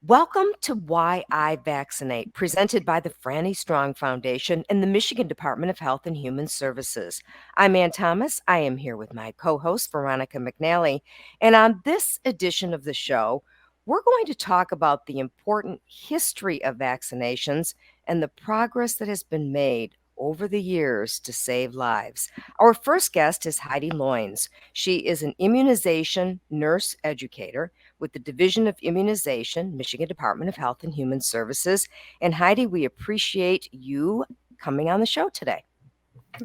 Welcome to Why I Vaccinate, presented by the Franny Strong Foundation and the Michigan Department of Health and Human Services. I'm Ann Thomas. I am here with my co host, Veronica McNally. And on this edition of the show, we're going to talk about the important history of vaccinations and the progress that has been made over the years to save lives. Our first guest is Heidi Loynes. She is an immunization nurse educator with the Division of Immunization, Michigan Department of Health and Human Services. And Heidi, we appreciate you coming on the show today.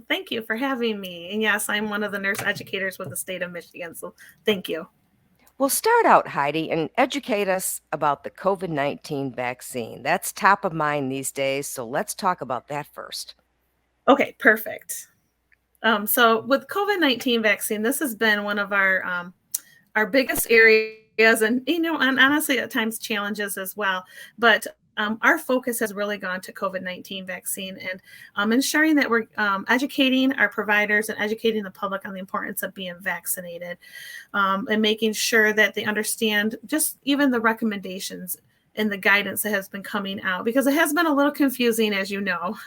Thank you for having me. And yes, I'm one of the nurse educators with the state of Michigan. So thank you. We'll start out, Heidi, and educate us about the COVID-19 vaccine. That's top of mind these days. So let's talk about that first. Okay, perfect. So with COVID-19 vaccine, this has been one of our biggest areas, and and honestly at times challenges as well. But our focus has really gone to COVID-19 vaccine and ensuring that we're educating our providers and educating the public on the importance of being vaccinated, and making sure that they understand just even the recommendations and the guidance that has been coming out, because it has been a little confusing, as you know.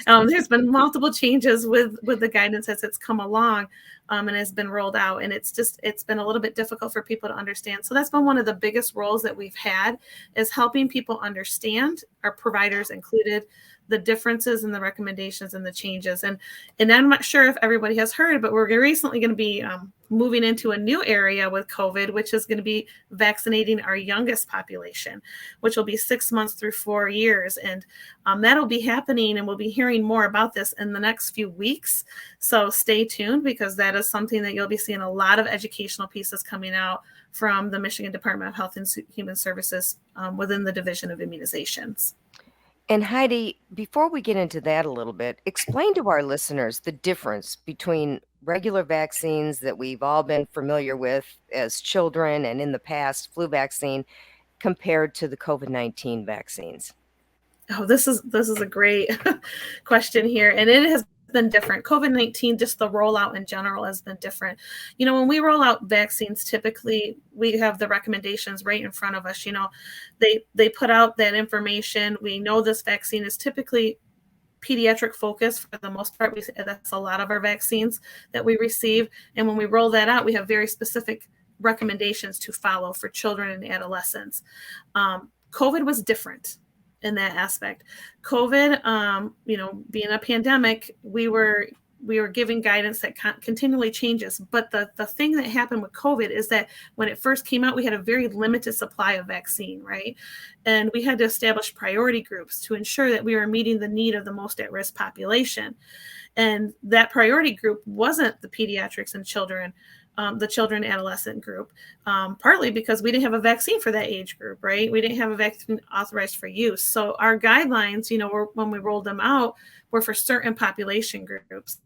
There's been multiple changes with the guidance as it's come along, and has been rolled out, and it's been a little bit difficult for people to understand. So that's been one of the biggest roles that we've had, is helping people understand, our providers included, the differences and the recommendations and the changes. And I'm not sure if everybody has heard, but we're recently going to be moving into a new area with COVID, which is going to be vaccinating our youngest population, which will be 6 months through 4 years. And that'll be happening, and we'll be hearing more about this in the next few weeks. So stay tuned, because that is something that you'll be seeing a lot of educational pieces coming out from the Michigan Department of Health and Human Services within the Division of Immunizations. And Heidi, before we get into that a little bit, explain to our listeners the difference between regular vaccines that we've all been familiar with as children and in the past, flu vaccine, compared to the COVID-19 vaccines. Oh, this is a great question here, and it has been different. COVID-19, just the rollout in general has been different. When we roll out vaccines, typically we have the recommendations right in front of us. They put out that information. We know this vaccine is typically pediatric focus for the most part. That's a lot of our vaccines that we receive. And when we roll that out, we have very specific recommendations to follow for children and adolescents. COVID was different in that aspect. COVID, being a pandemic, we were giving guidance that continually changes. But the thing that happened with COVID is that when it first came out, we had a very limited supply of vaccine, right? And we had to establish priority groups to ensure that we were meeting the need of the most at-risk population. And that priority group wasn't the pediatrics and children, the children adolescent group, partly because we didn't have a vaccine for that age group, right? We didn't have a vaccine authorized for use. So our guidelines, when we rolled them out, were for certain population groups.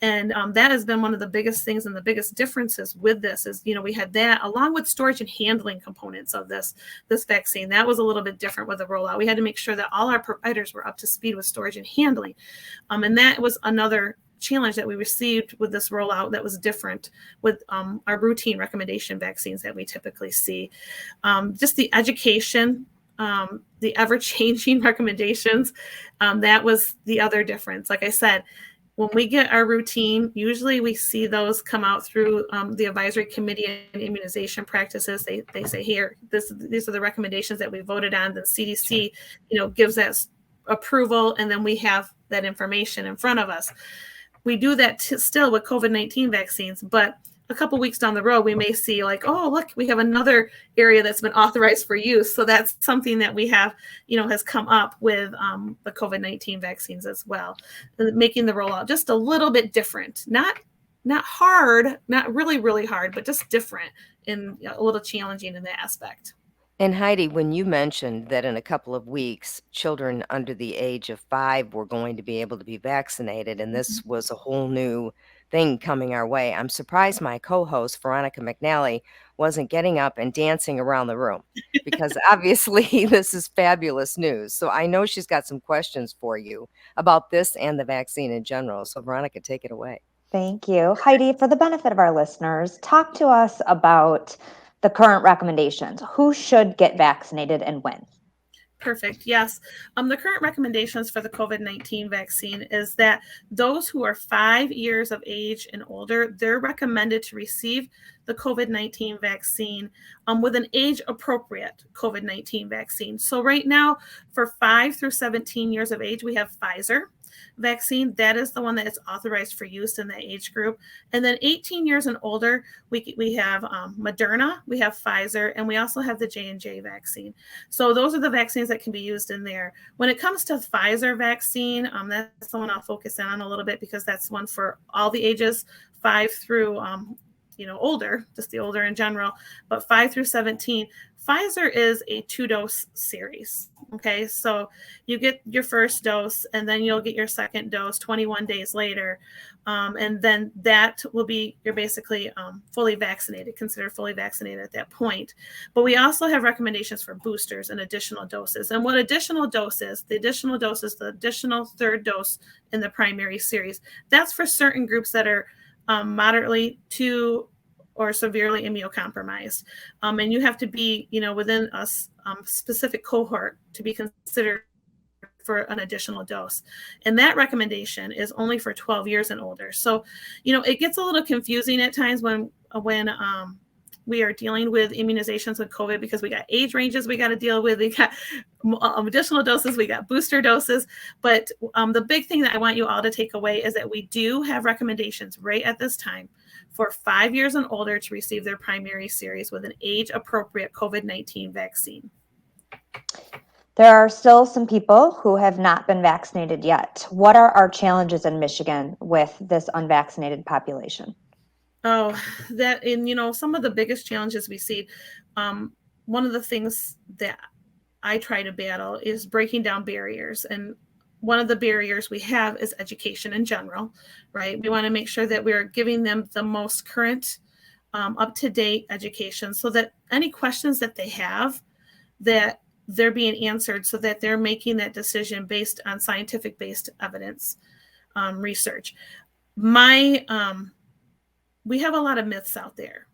And that has been one of the biggest things and the biggest differences with this is, we had that along with storage and handling components of this vaccine. That was a little bit different with the rollout. We had to make sure that all our providers were up to speed with storage and handling. And that was another challenge that we received with this rollout that was different with our routine recommendation vaccines that we typically see. Just the education, the ever-changing recommendations, that was the other difference. Like I said, when we get our routine, usually we see those come out through the advisory committee and immunization practices. They say, here, these are the recommendations that we voted on. The CDC, gives us approval, and then we have that information in front of us. We do that still with COVID-19 vaccines, but a couple weeks down the road, we may see oh, look, we have another area that's been authorized for use. So that's something that we have, has come up with the COVID-19 vaccines as well, making the rollout just a little bit different. Not hard, not really, really hard, but just different and a little challenging in that aspect. And Heidi, when you mentioned that in a couple of weeks, children under the age of 5 were going to be able to be vaccinated, and this was a whole new thing coming our way, I'm surprised my co-host, Veronica McNally, wasn't getting up and dancing around the room, because obviously this is fabulous news. So I know she's got some questions for you about this and the vaccine in general. So Veronica, take it away. Thank you. Heidi, for the benefit of our listeners, talk to us about the current recommendations. Who should get vaccinated and when? Perfect. Yes. The current recommendations for the COVID-19 vaccine is that those who are 5 years of age and older, they're recommended to receive the COVID-19 vaccine with an age appropriate COVID-19 vaccine. So right now, for 5 through 17 years of age, we have Pfizer vaccine. That is the one that is authorized for use in that age group. And then 18 years and older, we have Moderna, we have Pfizer, and we also have the J&J vaccine. So those are the vaccines that can be used in there. When it comes to Pfizer vaccine, that's the one I'll focus on a little bit because that's one for all the ages 5 through older, just the older in general, but 5 through 17. Pfizer is a 2-dose series. Okay, so you get your first dose and then you'll get your second dose 21 days later. And then that will be, you're basically fully vaccinated, considered fully vaccinated at that point. But we also have recommendations for boosters and additional doses. And what additional doses, the additional third dose in the primary series, that's for certain groups that are moderately to or severely immunocompromised. And you have to be, within a specific cohort to be considered for an additional dose. And that recommendation is only for 12 years and older. So, it gets a little confusing at times when we are dealing with immunizations with COVID because we got age ranges we got to deal with. We got additional doses, we got booster doses. But the big thing that I want you all to take away is that we do have recommendations right at this time for 5 years and older to receive their primary series with an age-appropriate COVID-19 vaccine. There are still some people who have not been vaccinated yet. What are our challenges in Michigan with this unvaccinated population? Oh, some of the biggest challenges we see, one of the things that I try to battle is breaking down barriers. And one of the barriers we have is education in general, right? We want to make sure that we're giving them the most current, up-to-date education so that any questions that they have, that they're being answered so that they're making that decision based on scientific-based evidence, research. We have a lot of myths out there.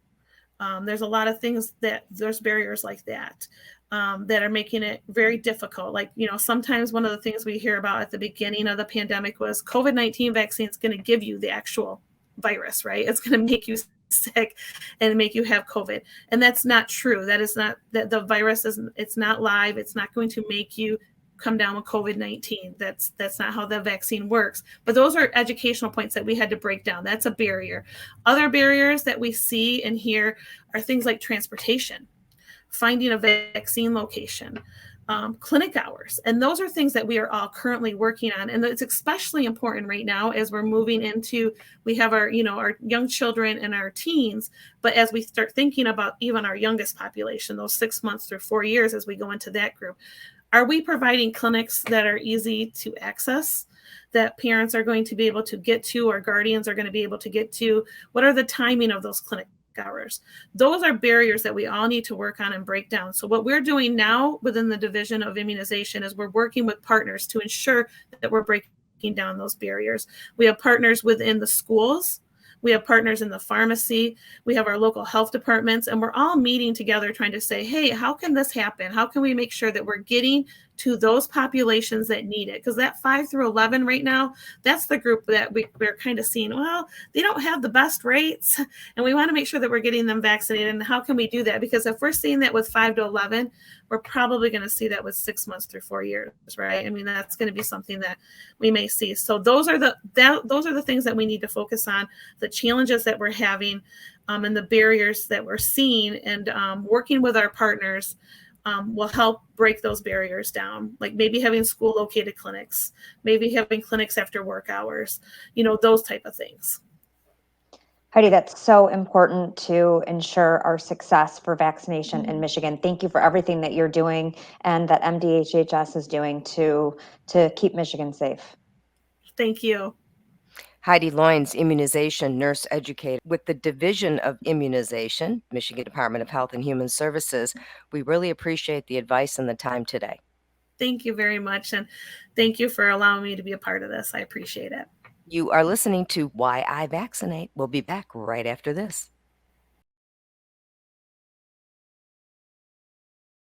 There's a lot of things there's barriers like that that are making it very difficult. Like, sometimes one of the things we hear about at the beginning of the pandemic was COVID-19 vaccine is going to give you the actual virus, right? It's going to make you sick and make you have COVID. And that's not true. That is not, that the virus it's not live. It's not going to make you come down with COVID-19. That's not how the vaccine works. But those are educational points that we had to break down. That's a barrier. Other barriers that we see and hear are things like transportation, finding a vaccine location, clinic hours. And those are things that we are all currently working on. And it's especially important right now as we're moving into, we have our young children and our teens, but as we start thinking about even our youngest population, those 6 months through 4 years, as we go into that group, are we providing clinics that are easy to access, that parents are going to be able to get to, or guardians are going to be able to get to? What are the timing of those clinic hours? Those are barriers that we all need to work on and break down. So what we're doing now within the Division of Immunization is we're working with partners to ensure that we're breaking down those barriers. We have partners within the schools. We have partners in the pharmacy. We have our local health departments, and we're all meeting together trying to say, hey, how can this happen? How can we make sure that we're getting to those populations that need it? Because that 5 through 11 right now, that's the group that we're kind of seeing, well, they don't have the best rates, and we want to make sure that we're getting them vaccinated. And how can we do that? Because if we're seeing that with 5 to 11, we're probably going to see that with 6 months through 4 years, right? I mean, that's going to be something that we may see. So those are the things that we need to focus on, the challenges that we're having, and the barriers that we're seeing, and working with our partners will help break those barriers down. Like maybe having school located clinics, maybe having clinics after work hours, those type of things. Heidi, that's so important to ensure our success for vaccination in Michigan. Thank you for everything that you're doing and that MDHHS is doing to keep Michigan safe. Thank you. Heidi Loynes, Immunization Nurse Educator with the Division of Immunization, Michigan Department of Health and Human Services. We really appreciate the advice and the time today. Thank you very much. And thank you for allowing me to be a part of this. I appreciate it. You are listening to Why I Vaccinate. We'll be back right after this.